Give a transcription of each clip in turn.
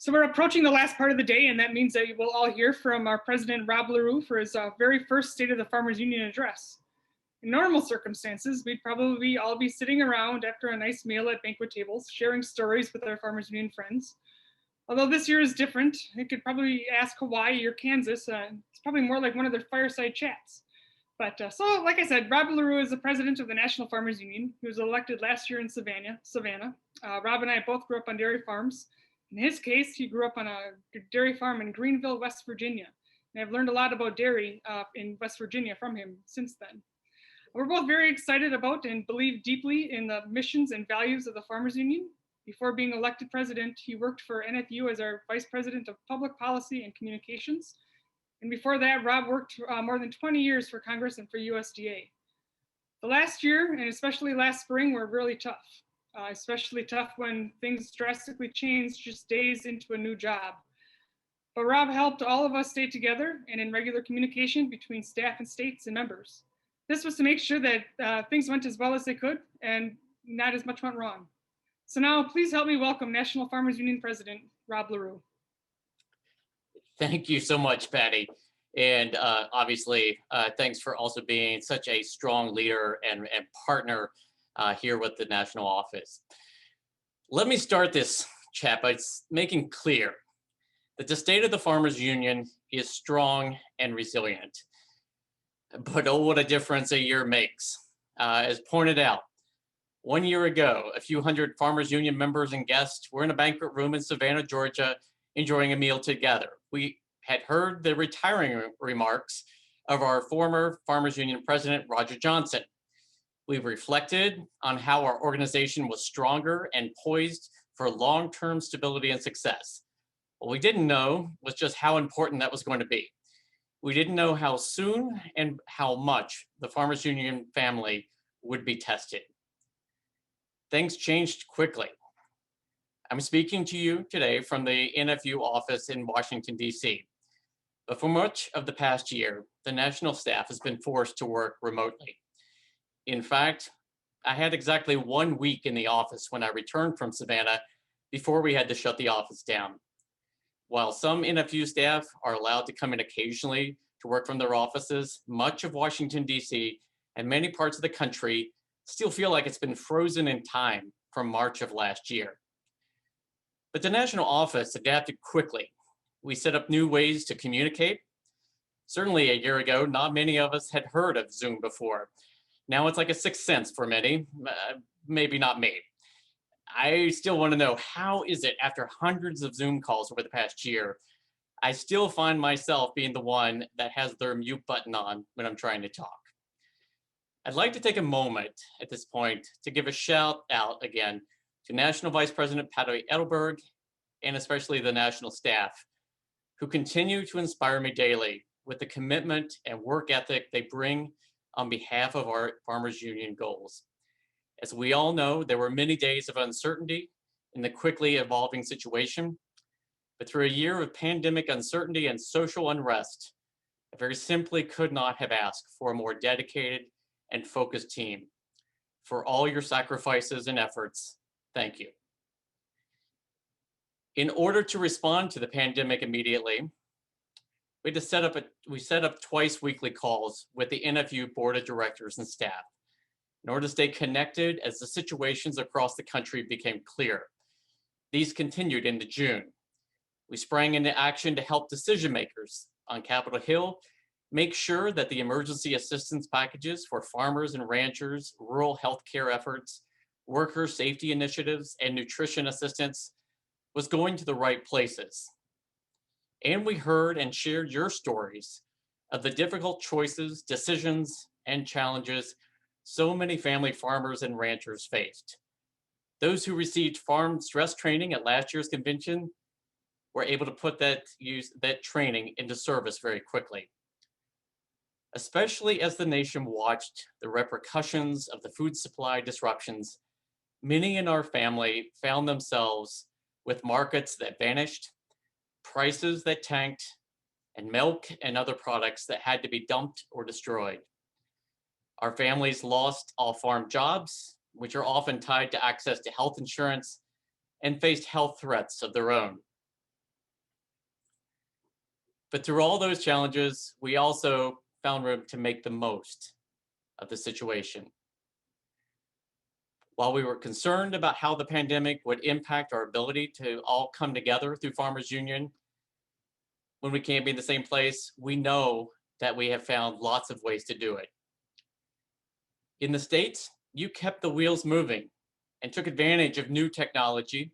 So we're approaching the last part of the day, and that means that we'll all hear from our president, Rob Larue, for his very first State of the Farmers Union address. In normal circumstances, we'd probably all be sitting around after a nice meal at banquet tables, sharing stories with our Farmers Union friends. Although this year is different, you could probably ask Hawaii or Kansas. It's probably more like one of their fireside chats. But so, like I said, Rob Larue is the president of the National Farmers Union. He was elected last year in Savannah. Rob and I both grew up on dairy farms. In his case, he grew up on a dairy farm in Greenville, West Virginia. And I've learned a lot about dairy in West Virginia from him since then. We're both very excited about and believe deeply in the missions and values of the Farmers Union. Before being elected president, he worked for NFU as our vice president of public policy and communications. And before that, Rob worked more than 20 years for Congress and for USDA. The last year, and especially last spring, were really tough. Especially tough when things drastically changed just days into a new job. But Rob helped all of us stay together and in regular communication between staff and states and members. This was to make sure that things went as well as they could and not as much went wrong. So now please help me welcome National Farmers Union President, Rob Larue. Thank you so much, Patty. And obviously, thanks for also being such a strong leader and partner here with the national office. Let me start this chat by making clear that the state of the Farmers Union is strong and resilient. But oh, what a difference a year makes. As pointed out, 1 year ago, a few hundred Farmers Union members and guests were in a banquet room in Savannah, Georgia, enjoying a meal together. We had heard the retiring remarks of our former Farmers Union president, Roger Johnson. We reflected on how our organization was stronger and poised for long-term stability and success. What we didn't know was just how important that was going to be. We didn't know how soon and how much the Farmers Union family would be tested. Things changed quickly. I'm speaking to you today from the NFU office in Washington, D.C. But for much of the past year, the national staff has been forced to work remotely. In fact, I had exactly 1 week in the office when I returned from Savannah before we had to shut the office down. While some NFU staff are allowed to come in occasionally to work from their offices, much of Washington, D.C. and many parts of the country still feel like it's been frozen in time from March of last year. But the national office adapted quickly. We set up new ways to communicate. Certainly a year ago, not many of us had heard of Zoom before. Now it's like a sixth sense for many, maybe not me. I still want to know, how is it after hundreds of Zoom calls over the past year, I still find myself being the one that has their mute button on when I'm trying to talk? I'd like to take a moment at this point to give a shout out again to National Vice President Patty Edelberg and especially the national staff who continue to inspire me daily with the commitment and work ethic they bring on behalf of our Farmers Union goals. As we all know, there were many days of uncertainty in the quickly evolving situation, but through a year of pandemic uncertainty and social unrest, I very simply could not have asked for a more dedicated and focused team. For all your sacrifices and efforts, thank you. In order to respond to the pandemic immediately, we set up twice weekly calls with the NFU board of directors and staff in order to stay connected as the situations across the country became clear. These continued into June. We sprang into action to help decision makers on Capitol Hill make sure that the emergency assistance packages for farmers and ranchers, rural healthcare efforts, worker safety initiatives, and nutrition assistance was going to the right places. And we heard and shared your stories of the difficult choices, decisions, and challenges so many family farmers and ranchers faced. Those who received farm stress training at last year's convention were able to put that training into service very quickly. Especially as the nation watched the repercussions of the food supply disruptions, many in our family found themselves with markets that vanished, prices that tanked, and milk and other products that had to be dumped or destroyed. Our families lost all farm jobs, which are often tied to access to health insurance, and faced health threats of their own. But through all those challenges, we also found room to make the most of the situation. While we were concerned about how the pandemic would impact our ability to all come together through Farmers Union when we can't be in the same place, we know that we have found lots of ways to do it. In the States, you kept the wheels moving and took advantage of new technology,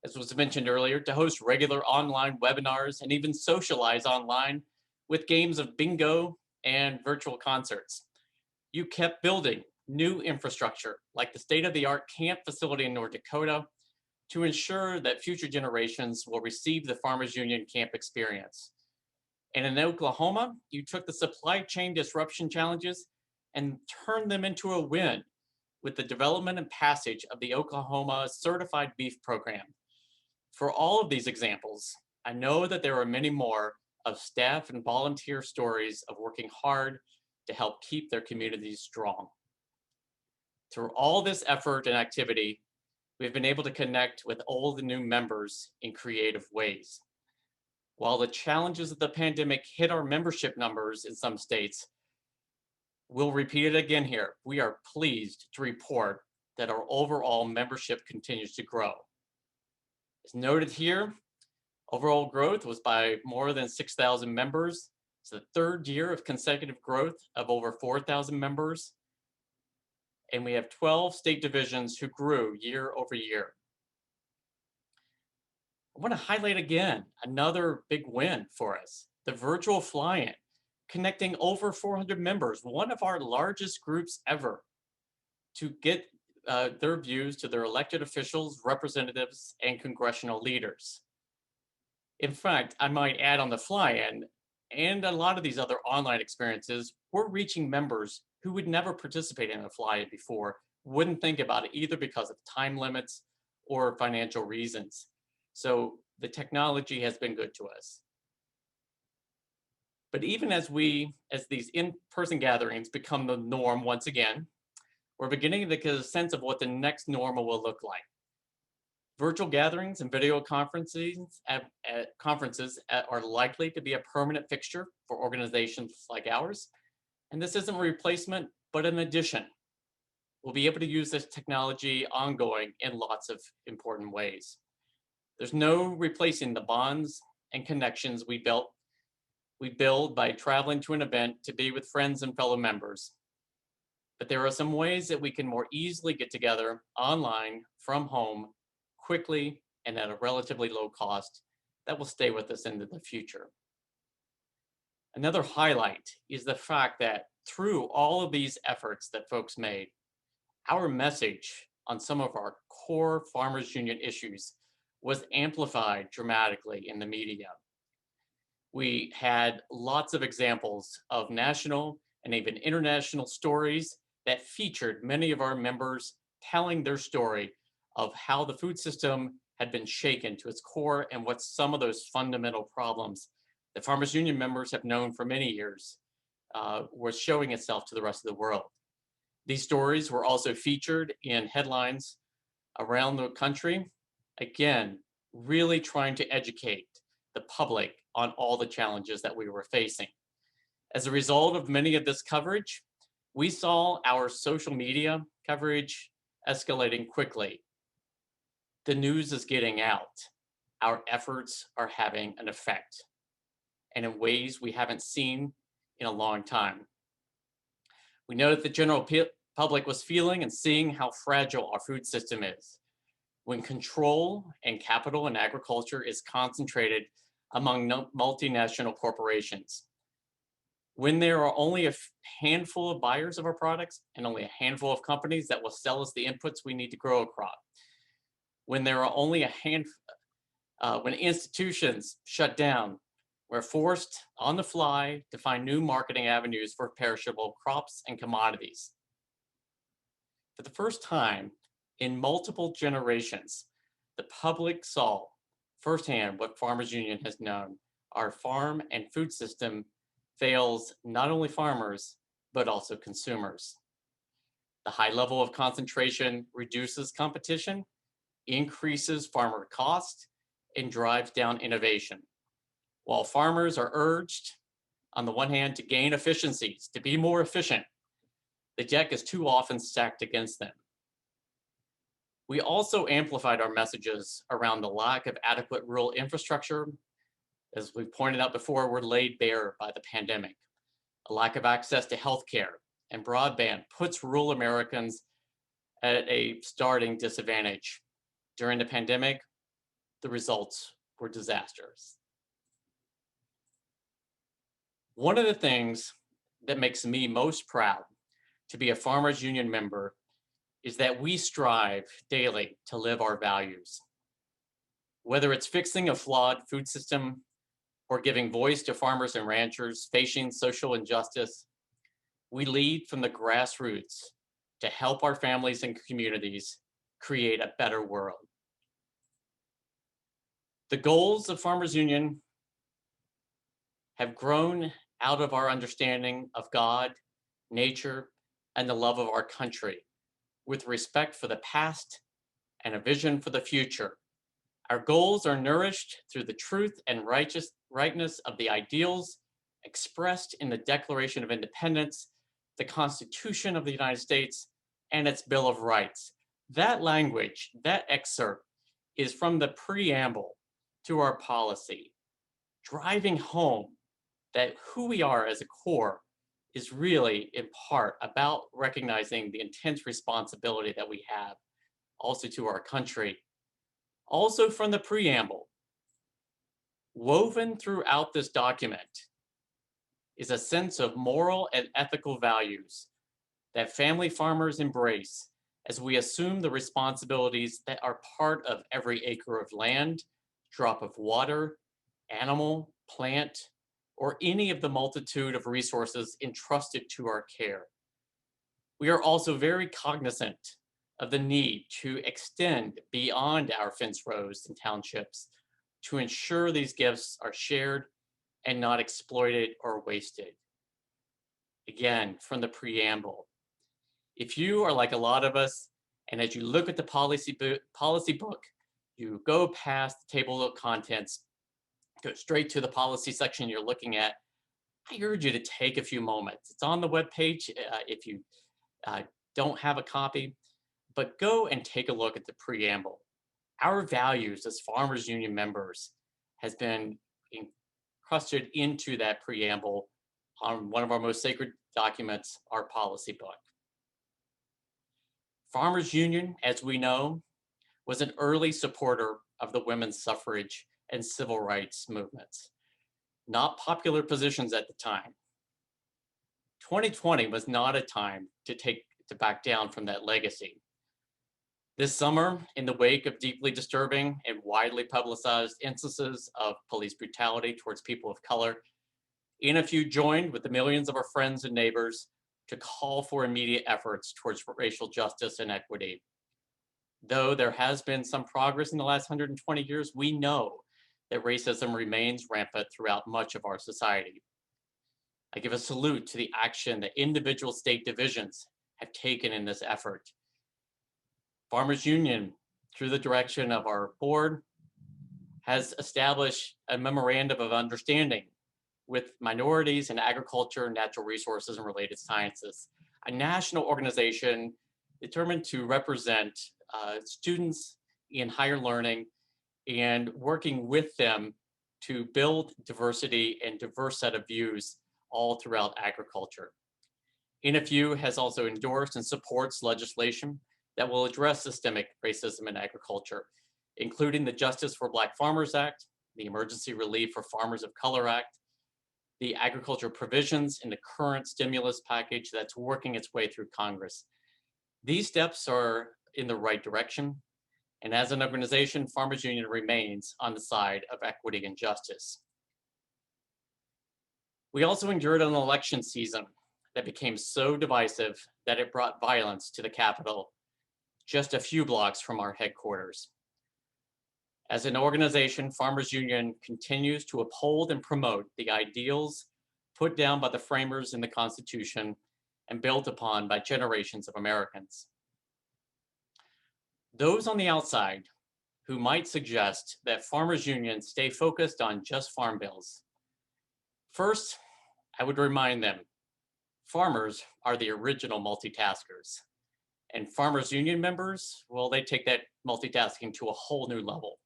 as was mentioned earlier, to host regular online webinars and even socialize online with games of bingo and virtual concerts. You kept building new infrastructure like the state-of-the-art camp facility in North Dakota to ensure that future generations will receive the Farmers Union camp experience. And in Oklahoma, you took the supply chain disruption challenges and turned them into a win with the development and passage of the Oklahoma Certified Beef Program. For all of these examples, I know that there are many more of staff and volunteer stories of working hard to help keep their communities strong. Through all this effort and activity, we've been able to connect with all the new members in creative ways. While the challenges of the pandemic hit our membership numbers in some states, we'll repeat it again here. We are pleased to report that our overall membership continues to grow. As noted here, overall growth was by more than 6,000 members. It's the third year of consecutive growth of over 4,000 members. And we have 12 state divisions who grew year over year. I want to highlight again another big win for us, the virtual fly-in, connecting over 400 members, one of our largest groups ever, to get their views to their elected officials, representatives, and congressional leaders. In fact, I might add on the fly-in, and a lot of these other online experiences, we're reaching members who would never participate in a fly-in before, wouldn't think about it either because of time limits or financial reasons. So the technology has been good to us. But even as these in-person gatherings become the norm once again, we're beginning to get a sense of what the next normal will look like. Virtual gatherings and video conferences are likely to be a permanent fixture for organizations like ours. And this isn't a replacement, but an addition. We'll be able to use this technology ongoing in lots of important ways. There's no replacing the bonds and connections we build by traveling to an event to be with friends and fellow members. But there are some ways that we can more easily get together online from home quickly and at a relatively low cost that will stay with us into the future. Another highlight is the fact that through all of these efforts that folks made, our message on some of our core Farmers Union issues was amplified dramatically in the media. We had lots of examples of national and even international stories that featured many of our members telling their story of how the food system had been shaken to its core and what some of those fundamental problems that Farmers Union members have known for many years was showing itself to the rest of the world. These stories were also featured in headlines around the country, again, really trying to educate the public on all the challenges that we were facing. As a result of many of this coverage, we saw our social media coverage escalating quickly. The news is getting out. Our efforts are having an effect, and in ways we haven't seen in a long time. We know that the general public was feeling and seeing how fragile our food system is. When control and capital in agriculture is concentrated among multinational corporations, when there are only a handful of buyers of our products and only a handful of companies that will sell us the inputs we need to grow a crop, when there are only when institutions shut down, we're forced on the fly to find new marketing avenues for perishable crops and commodities. For the first time in multiple generations, the public saw firsthand what Farmers Union has known. Our farm and food system fails not only farmers, but also consumers. The high level of concentration reduces competition, increases farmer cost, and drives down innovation. While farmers are urged, on the one hand, to gain efficiencies, to be more efficient, the deck is too often stacked against them. We also amplified our messages around the lack of adequate rural infrastructure. As we pointed out before, were laid bare by the pandemic. A lack of access to healthcare and broadband puts rural Americans at a starting disadvantage. During the pandemic, the results were disastrous. One of the things that makes me most proud to be a Farmers Union member is that we strive daily to live our values. Whether it's fixing a flawed food system or giving voice to farmers and ranchers facing social injustice, we lead from the grassroots to help our families and communities create a better world. The goals of Farmers Union have grown out of our understanding of God, nature, and the love of our country, with respect for the past and a vision for the future. Our goals are nourished through the truth and rightness of the ideals expressed in the Declaration of Independence, the Constitution of the United States, and its Bill of Rights. That language, that excerpt, is from the preamble to our policy, driving home that who we are as a core is really, in part, about recognizing the intense responsibility that we have also to our country. Also from the preamble, woven throughout this document is a sense of moral and ethical values that family farmers embrace as we assume the responsibilities that are part of every acre of land, drop of water, animal, plant, or any of the multitude of resources entrusted to our care. We are also very cognizant of the need to extend beyond our fence rows and townships to ensure these gifts are shared and not exploited or wasted. Again, from the preamble, if you are like a lot of us, and as you look at the policy book, you go past the table of contents, go straight to the policy section you're looking at, I urge you to take a few moments. It's on the webpage if you don't have a copy, but go and take a look at the preamble. Our values as Farmers Union members has been incrusted into that preamble on one of our most sacred documents, our policy book. Farmers Union, as we know, was an early supporter of the women's suffrage and civil rights movements. Not popular positions at the time. 2020 was not a time to back down from that legacy. This summer, in the wake of deeply disturbing and widely publicized instances of police brutality towards people of color, NFU joined with the millions of our friends and neighbors to call for immediate efforts towards racial justice and equity. Though there has been some progress in the last 120 years, we know that racism remains rampant throughout much of our society. I give a salute to the action that individual state divisions have taken in this effort. Farmers Union, through the direction of our board, has established a memorandum of understanding with minorities in agriculture, natural resources, and related sciences, a national organization determined to represent students in higher learning and working with them to build diversity and diverse set of views all throughout agriculture. NFU has also endorsed and supports legislation that will address systemic racism in agriculture, including the Justice for Black Farmers Act, the Emergency Relief for Farmers of Color Act, the agriculture provisions in the current stimulus package that's working its way through Congress. These steps are in the right direction, and as an organization, Farmers Union remains on the side of equity and justice. We also endured an election season that became so divisive that it brought violence to the Capitol just a few blocks from our headquarters. As an organization, Farmers Union continues to uphold and promote the ideals put down by the framers in the Constitution and built upon by generations of Americans. Those on the outside who might suggest that farmers unions stay focused on just farm bills. First, I would remind them, farmers are the original multitaskers. And farmers union members, well, they take that multitasking to a whole new level.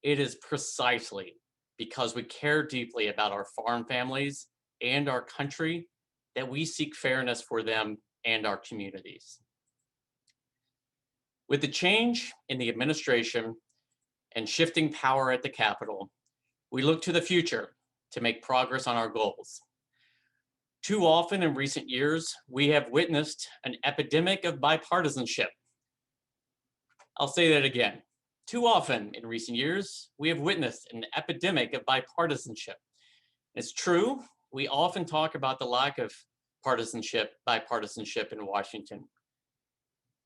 It is precisely because we care deeply about our farm families and our country that we seek fairness for them and our communities. With the change in the administration and shifting power at the Capitol, we look to the future to make progress on our goals. Too often in recent years, we have witnessed an epidemic of bipartisanship. I'll say that again. Too often in recent years, we have witnessed an epidemic of bipartisanship. It's true, we often talk about the lack of bipartisanship in Washington.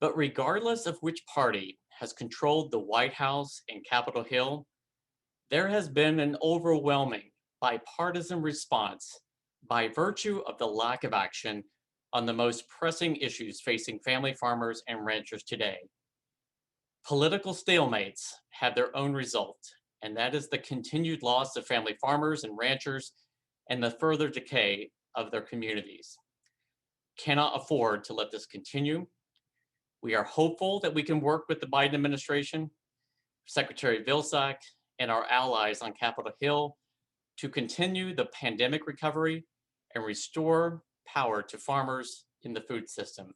But regardless of which party has controlled the White House and Capitol Hill, there has been an overwhelming bipartisan response by virtue of the lack of action on the most pressing issues facing family farmers and ranchers today. Political stalemates have their own result, and that is the continued loss of family farmers and ranchers and the further decay of their communities. Cannot afford to let this continue. We are hopeful that we can work with the Biden administration, Secretary Vilsack, and our allies on Capitol Hill to continue the pandemic recovery and restore power to farmers in the food system.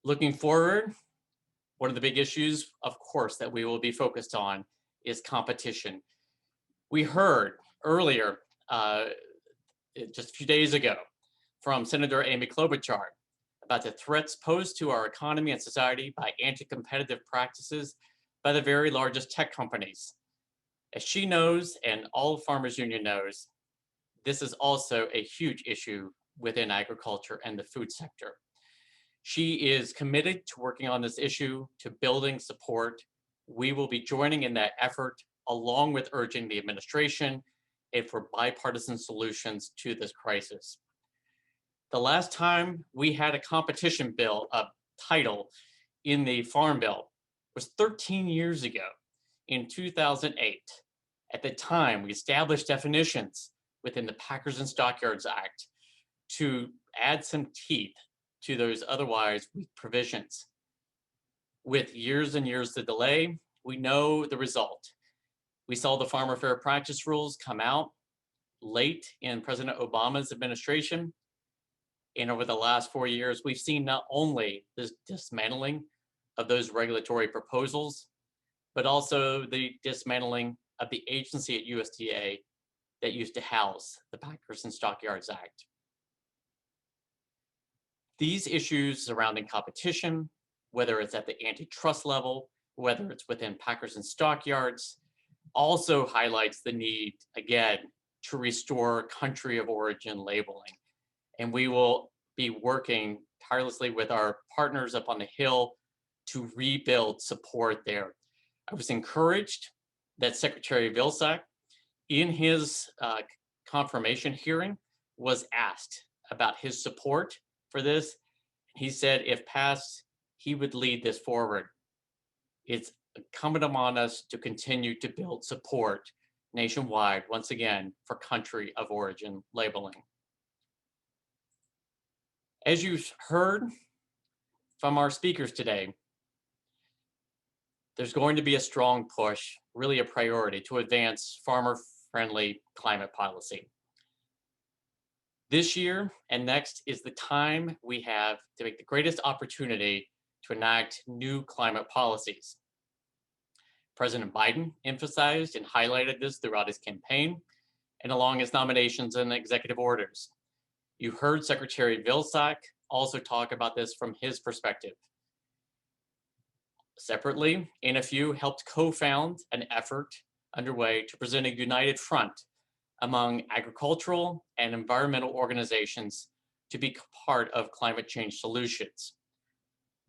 Looking forward, one of the big issues, of course, that we will be focused on is competition. We heard earlier, just a few days ago, from Senator Amy Klobuchar about the threats posed to our economy and society by anti-competitive practices by the very largest tech companies. As she knows, and all Farmers Union knows, this is also a huge issue within agriculture and the food sector. She is committed to working on this issue, to building support. We will be joining in that effort, along with urging the administration and for bipartisan solutions to this crisis. The last time we had a competition bill, a title in the Farm Bill, was 13 years ago, in 2008. At the time, we established definitions within the Packers and Stockyards Act to add some teeth to those otherwise weak provisions. With years and years of delay, we know the result. We saw the Farmer Fair Practice Rules come out late in President Obama's administration. And over the last 4 years, we've seen not only this dismantling of those regulatory proposals, but also the dismantling of the agency at USDA that used to house the Packers and Stockyards Act. These issues surrounding competition, whether it's at the antitrust level, whether it's within Packers and Stockyards, also highlights the need, again, to restore country of origin labeling. And we will be working tirelessly with our partners up on the Hill to rebuild support there. I was encouraged that Secretary Vilsack, in his confirmation hearing, was asked about his support for this. He said if passed, he would lead this forward. It's incumbent upon us to continue to build support nationwide, once again, for country of origin labeling. As you've heard from our speakers today, there's going to be a strong push, really a priority, to advance farmer-friendly climate policy. This year and next is the time we have to make the greatest opportunity to enact new climate policies. President Biden emphasized and highlighted this throughout his campaign and along his nominations and executive orders. You heard Secretary Vilsack also talk about this from his perspective. Separately, NFU helped co-found an effort underway to present a united front among agricultural and environmental organizations to be part of climate change solutions.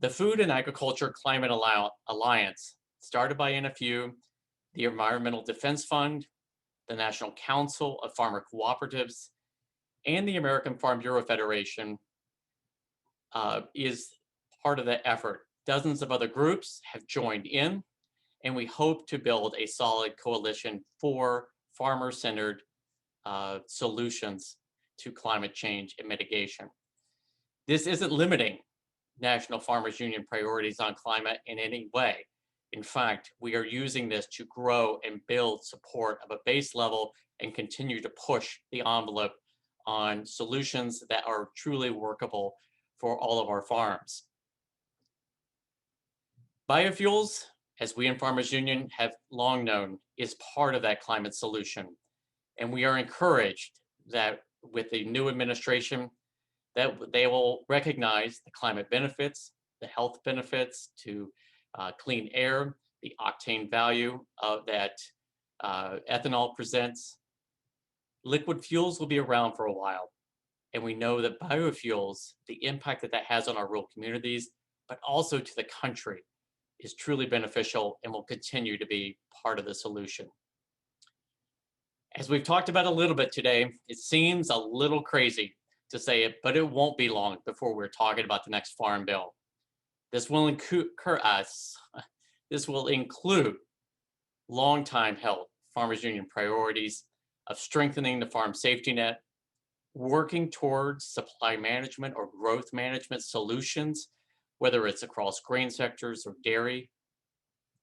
The Food and Agriculture Climate Alliance, started by NFU, the Environmental Defense Fund, the National Council of Farmer Cooperatives, and the American Farm Bureau Federation, is part of the effort Dozens of other groups have joined in, and we hope to build a solid coalition for farmer-centered solutions to climate change and mitigation. This isn't limiting National Farmers Union priorities on climate in any way. In fact, we are using this to grow and build support of a base level and continue to push the envelope on solutions that are truly workable for all of our farms. Biofuels, as we in Farmers Union have long known, is part of that climate solution. And we are encouraged that with the new administration, that they will recognize the climate benefits, the health benefits to clean air, the octane value that ethanol presents. Liquid fuels will be around for a while. And we know that biofuels, the impact that that has on our rural communities, but also to the country, is truly beneficial and will continue to be part of the solution. As we've talked about a little bit today, it seems a little crazy to say it, but it won't be long before we're talking about the next farm bill. This will include long-time held Farmers Union priorities of strengthening the farm safety net, working towards supply management or growth management solutions, whether it's across grain sectors or dairy,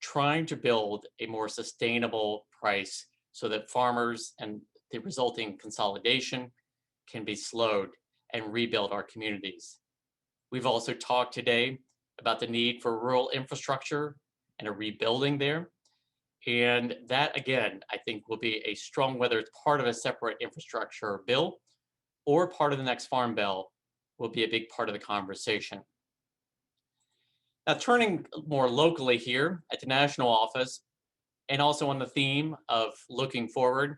trying to build a more sustainable price so that farmers and the resulting consolidation can be slowed and rebuild our communities. We've also talked today about the need for rural infrastructure and a rebuilding there. And that, again, I think will be a strong, whether it's part of a separate infrastructure bill or part of the next farm bill, will be a big part of the conversation. Now, turning more locally here at the national office, and also on the theme of looking forward,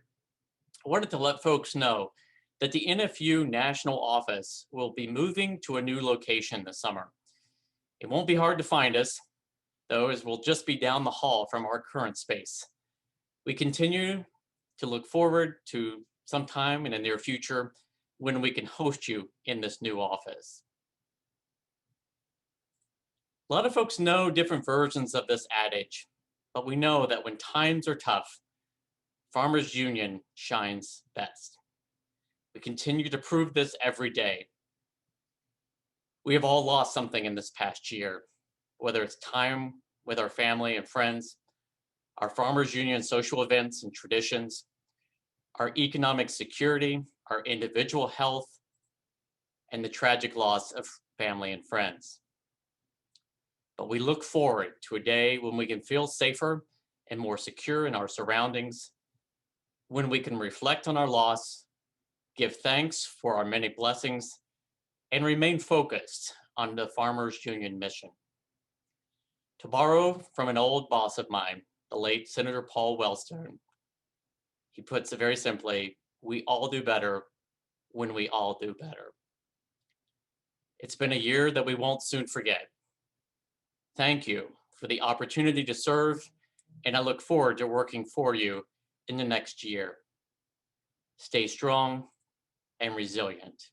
I wanted to let folks know that the NFU national office will be moving to a new location this summer. It won't be hard to find us, though, as we'll just be down the hall from our current space. We continue to look forward to sometime in the near future when we can host you in this new office. A lot of folks know different versions of this adage, but we know that when times are tough, Farmers Union shines best. We continue to prove this every day. We have all lost something in this past year, whether it's time with our family and friends, our Farmers Union social events and traditions, our economic security, our individual health, and the tragic loss of family and friends. But we look forward to a day when we can feel safer and more secure in our surroundings, when we can reflect on our loss, give thanks for our many blessings, and remain focused on the Farmers Union mission. To borrow from an old boss of mine, the late Senator Paul Wellstone, he puts it very simply, we all do better when we all do better. It's been a year that we won't soon forget. Thank you for the opportunity to serve, and I look forward to working for you in the next year. Stay strong and resilient.